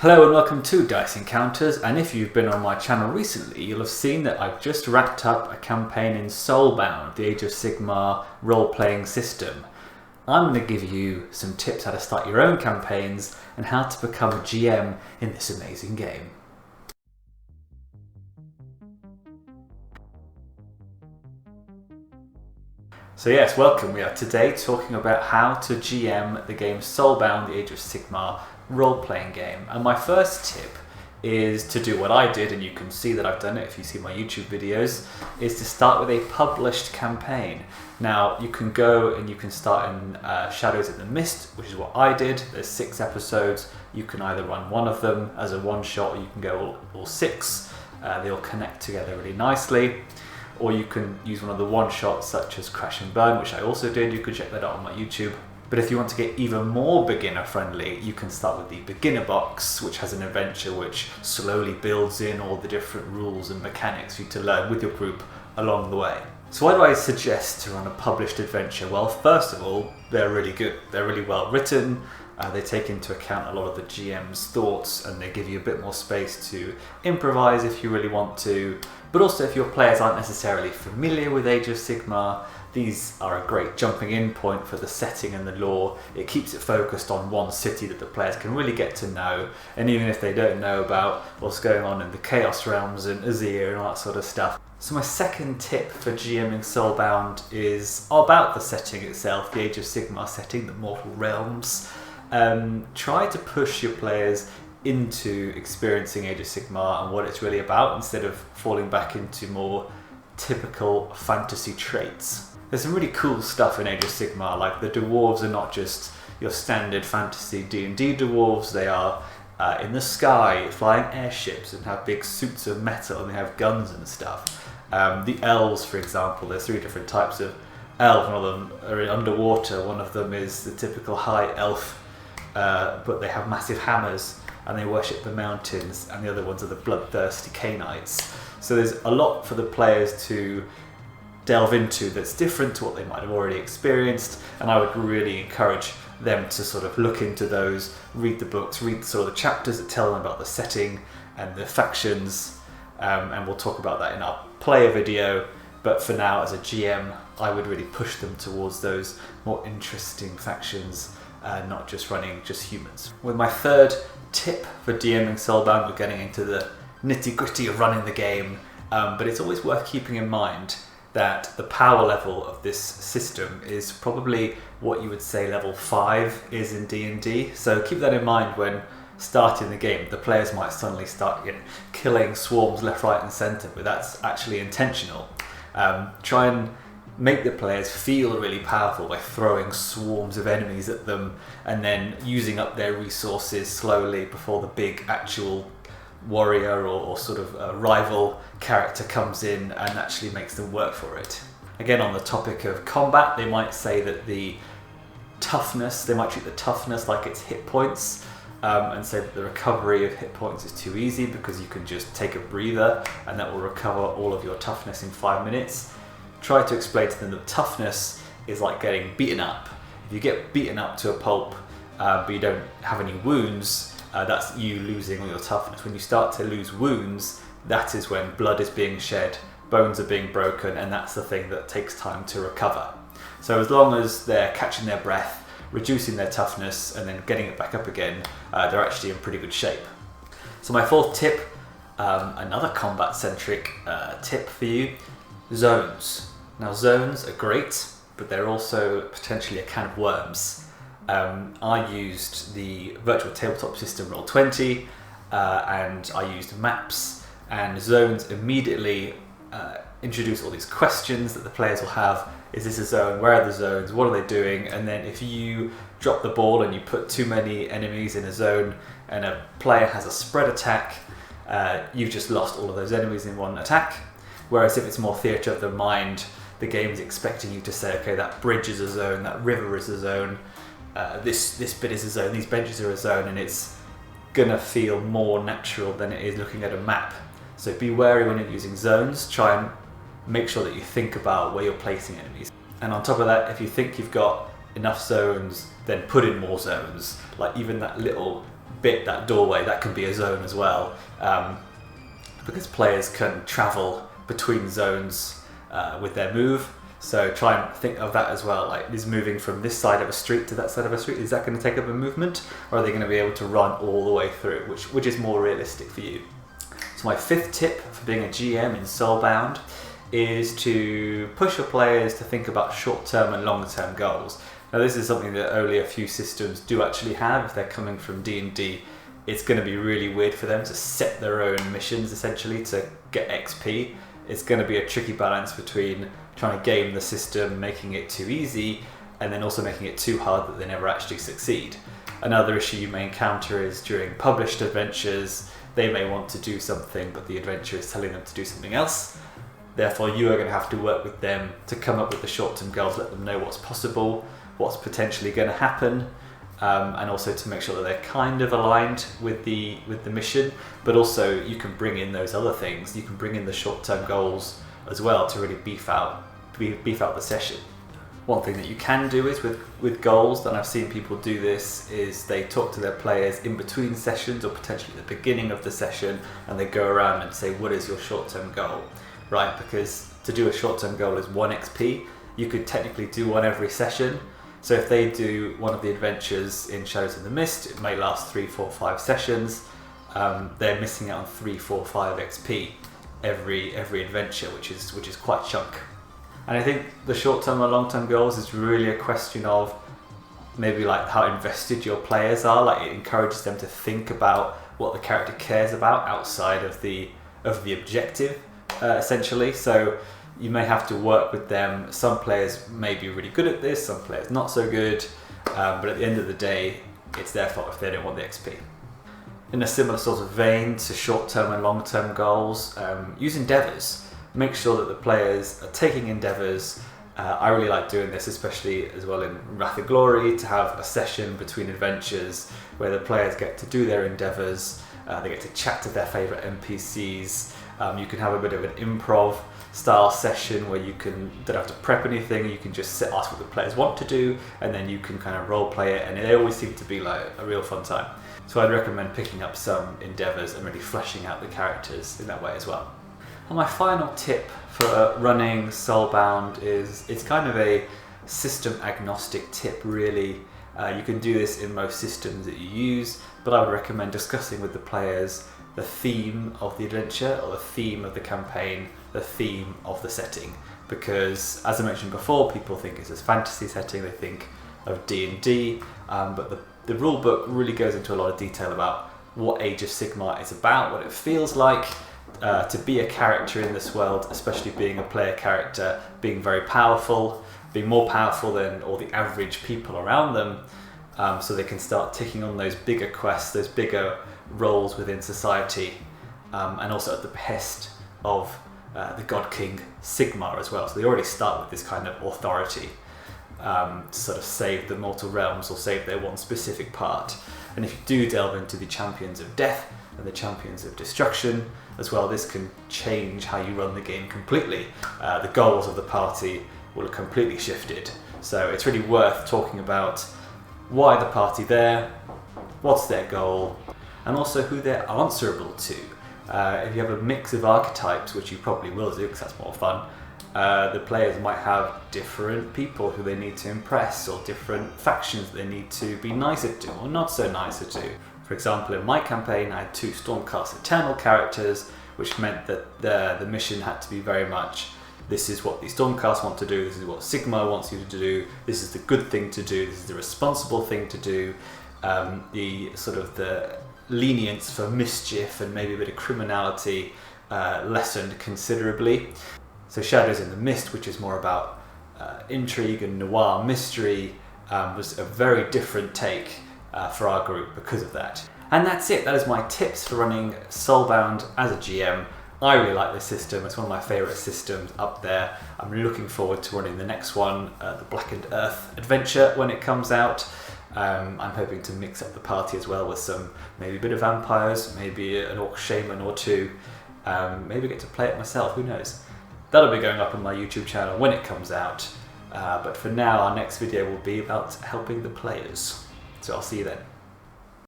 Hello and welcome to Dice Encounters, and if you've been on my channel recently, you'll have seen that I've just wrapped up a campaign in Soulbound, the Age of Sigmar role-playing system. I'm going to give you some tips how to start your own campaigns and how to become a GM in this amazing game. So yes, welcome. We are today talking about how to GM the game Soulbound, the Age of Sigmar role-playing game. And my first tip is to do what I did, and you can see that I've done it if you see my YouTube videos, is to start with a published campaign. Now you can go and you can start in Shadows in the Mist, which is what I did. There's 6 episodes. You can either run one of them as a one-shot, or you can go all 6. They all connect together really nicely. Or you can use one of the one-shots such as Crash and Burn, which I also did. You could check that out on my YouTube. But if you want to get even more beginner friendly, you can start with the beginner box, which has an adventure which slowly builds in all the different rules and mechanics for you to learn with your group along the way. So why do I suggest to run a published adventure? Well, first of all, they're really good. They're really well written. They take into account a lot of the GM's thoughts, and they give you a bit more space to improvise if you really want to. But also, if your players aren't necessarily familiar with Age of Sigmar, these are a great jumping in point for the setting and the lore. It keeps it focused on one city that the players can really get to know, and even if they don't know about what's going on in the Chaos Realms and Azir and all that sort of stuff. So my second tip for GMing Soulbound is about the setting itself, the Age of Sigmar setting, the Mortal Realms. Try to push your players into experiencing Age of Sigmar and what it's really about, instead of falling back into more typical fantasy traits. There's some really cool stuff in Age of Sigmar, like the dwarves are not just your standard fantasy D&D dwarves. They are in the sky, flying airships, and have big suits of metal, and they have guns and stuff. The elves, for example, there's 3 different types of elf. One of them are underwater, one of them is the typical high elf, but they have massive hammers and they worship the mountains, and the other ones are the bloodthirsty Canaanites. So there's a lot for the players to delve into that's different to what they might have already experienced, and I would really encourage them to sort of look into those, read the books, read sort of the chapters that tell them about the setting and the factions, and we'll talk about that in our player video. But for now, as a GM, I would really push them towards those more interesting factions, not just running just humans. With my third tip for DMing Soulbound, we're getting into the nitty-gritty of running the game, but it's always worth keeping in mind that the power level of this system is probably what you would say level 5 is in D&D. So keep that in mind when starting the game. The players might suddenly start killing swarms left, right and centre, but that's actually intentional. Try and make the players feel really powerful by throwing swarms of enemies at them and then using up their resources slowly before the big actual warrior or sort of a rival character comes in and actually makes them work for it. Again, on the topic of combat, they might say that the toughness, they might treat the toughness like it's hit points, and say that the recovery of hit points is too easy because you can just take a breather and that will recover all of your toughness in 5 minutes. Try to explain to them that toughness is like getting beaten up. If you get beaten up to a pulp, but you don't have any wounds, that's you losing all your toughness. When you start to lose wounds, that is when blood is being shed, bones are being broken, and that's the thing that takes time to recover. So as long as they're catching their breath, reducing their toughness, and then getting it back up again, they're actually in pretty good shape. So my fourth tip, another combat-centric tip for you, zones. Now zones are great, but they're also potentially a can of worms. I used the virtual tabletop system Roll20, and I used maps, and zones immediately introduce all these questions that the players will have. Is this a zone? Where are the zones? What are they doing? And then if you drop the ball and you put too many enemies in a zone and a player has a spread attack, you've just lost all of those enemies in one attack. Whereas if it's more theatre of the mind, the game is expecting you to say, okay, that bridge is a zone, that river is a zone, this bit is a zone, these benches are a zone, and it's gonna feel more natural than it is looking at a map. So be wary when you're using zones. Try and make sure that you think about where you're placing enemies. And on top of that, if you think you've got enough zones, then put in more zones. Like even that little bit, that doorway, that can be a zone as well, because players can travel between zones with their move. So try and think of that as well, like is moving from this side of a street to that side of a street, is that going to take up a movement, or are they going to be able to run all the way through, which is more realistic for you? So my 5th tip for being a GM in Soulbound is to push your players to think about short-term and long-term goals. Now this is something that only a few systems do actually have. If they're coming from D&D, it's going to be really weird for them to set their own missions essentially to get XP. It's going to be a tricky balance between trying to game the system, making it too easy, and then also making it too hard that they never actually succeed. Another issue you may encounter is during published adventures, they may want to do something, but the adventure is telling them to do something else. Therefore, you are going to have to work with them to come up with the short-term goals, let them know what's possible, what's potentially going to happen, and also to make sure that they're kind of aligned with the mission. But also, you can bring in those other things. You can bring in the short-term goals as well to really beef out the session. One thing that you can do is with goals, and I've seen people do this, is they talk to their players in between sessions or potentially at the beginning of the session, and they go around and say, what is your short-term goal? Right, because to do a short-term goal is 1 XP. You could technically do one every session. So if they do one of the adventures in Shadows in the Mist, it may last 3, 4, 5 sessions. They're missing out on 3, 4, 5 XP every adventure, which is quite a chunk. And I think the short-term or long-term goals is really a question of maybe like how invested your players are. Like it encourages them to think about what the character cares about outside of the objective, essentially. So you may have to work with them. Some players may be really good at this, some players not so good, but at the end of the day, it's their fault if they don't want the XP. In a similar sort of vein to short-term and long-term goals, use endeavours. Make sure that the players are taking endeavours. I really like doing this, especially as well in Wrath of Glory, to have a session between adventures where the players get to do their endeavours, they get to chat to their favourite NPCs. You can have a bit of an improv style session where you don't have to prep anything, you can just ask what the players want to do, and then you can kind of role play it, and they always seem to be like a real fun time. So I'd recommend picking up some endeavours and really fleshing out the characters in that way as well. And my final tip for running Soulbound is, it's kind of a system agnostic tip really. You can do this in most systems that you use, but I would recommend discussing with the players the theme of the adventure or the theme of the campaign, the theme of the setting. Because as I mentioned before, people think it's a fantasy setting, they think of D&D, but the rule book really goes into a lot of detail about what Age of Sigmar is about, what it feels like to be a character in this world, especially being a player character, being very powerful, being more powerful than all the average people around them, so they can start taking on those bigger quests, those bigger roles within society, and also at the behest of the God King Sigmar as well. So they already start with this kind of authority to sort of save the mortal realms or save their one specific part. And if you do delve into the Champions of Death and the Champions of Destruction as well, this can change how you run the game completely. The goals of the party will have completely shifted. So it's really worth talking about why the party there, what's their goal, and also who they're answerable to. If you have a mix of archetypes, which you probably will do because that's more fun, the players might have different people who they need to impress, or different factions they need to be nicer to or not so nicer to. For example, in my campaign I had 2 Stormcast Eternal characters, which meant that the mission had to be very much, this is what the Stormcast want to do, this is what Sigmar wants you to do, this is the good thing to do, this is the responsible thing to do. The lenience for mischief and maybe a bit of criminality lessened considerably. So Shadows in the Mist, which is more about intrigue and noir mystery, was a very different take for our group because of that. And that's it. That is my tips for running Soulbound as a GM. I really like this system. It's one of my favourite systems up there. I'm looking forward to running the next one, the Blackened Earth adventure, when it comes out. I'm hoping to mix up the party as well with some, maybe a bit of vampires, maybe an orc shaman or 2. Maybe get to play it myself, who knows. That'll be going up on my YouTube channel when it comes out. But for now, our next video will be about helping the players. So I'll see you then.